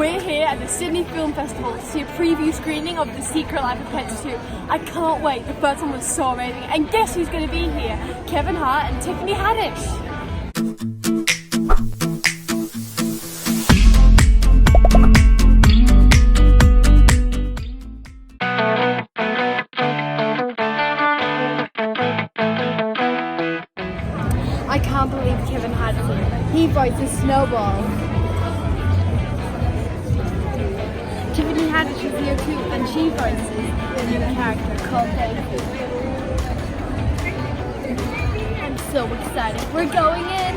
We're here at the Sydney Film Festival to see a preview screening of The Secret Life of Pets 2. I can't wait, the first one was so amazing. And guess who's going to be here? Kevin Hart and Tiffany Haddish. I can't believe Kevin Hart's here. He voices Snowball. Tiffany Haddish is here too, and she voices a new character called Daisy. I'm so excited. We're going in!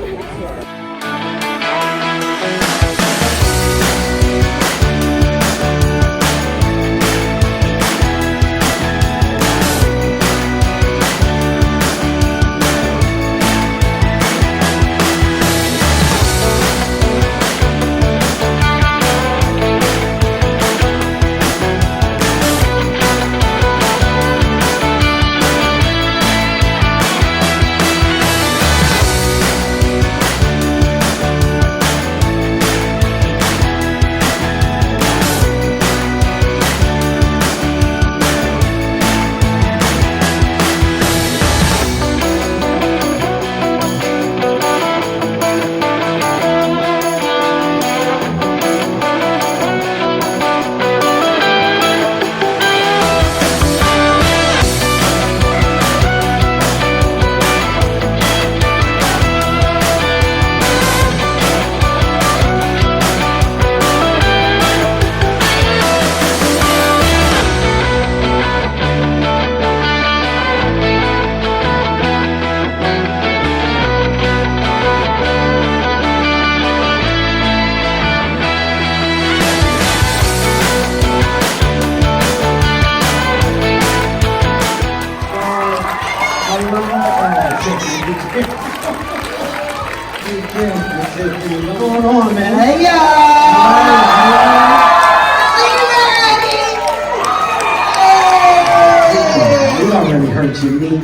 What's going on, man? Hey, y'all! We already hurt your knee.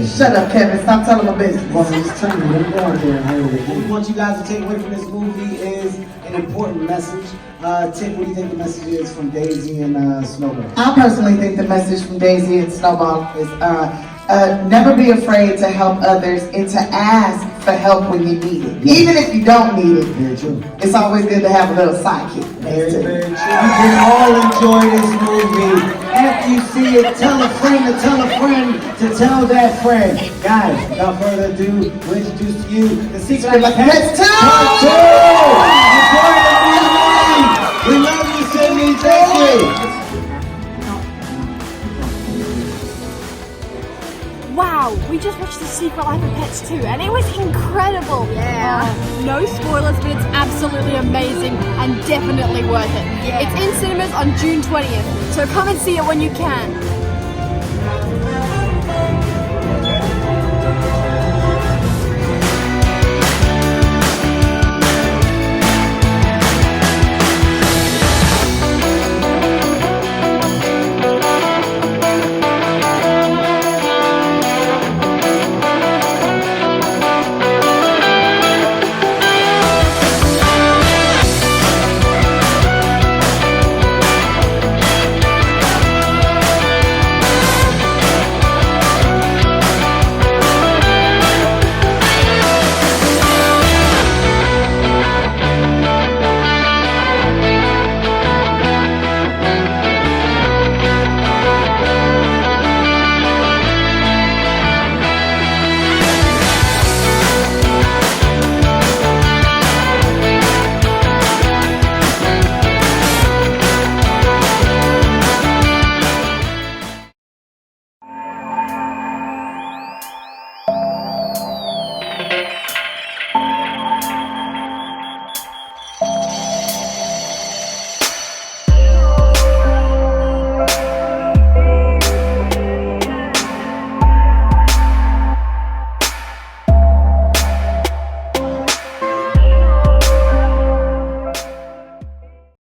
Shut up, Kevin. Stop telling my business. Well, I'm just telling you, let me go out there and handle it. What we want you guys to take away from this movie is an important message. Tiff, what do you think the message is from Daisy and Snowball? I personally think the message from Daisy and Snowball is never be afraid to help others and to ask for help when you need it. Yes. Even if you don't need it, Very true. it's always good to have a little sidekick. Very, very true. You can all enjoy this movie. After you see it, tell a friend to tell a friend to tell that friend. Guys, without further ado, we'll introduce to you The Secret Life of Pets 2! Part 2! We love you, Sydney. Thank you. Wow, we just watched The Secret Life of Pets 2 and it was incredible! Yeah! No spoilers, but it's absolutely amazing and definitely worth it. Yeah. It's in cinemas on June 20th, so come and see it when you can.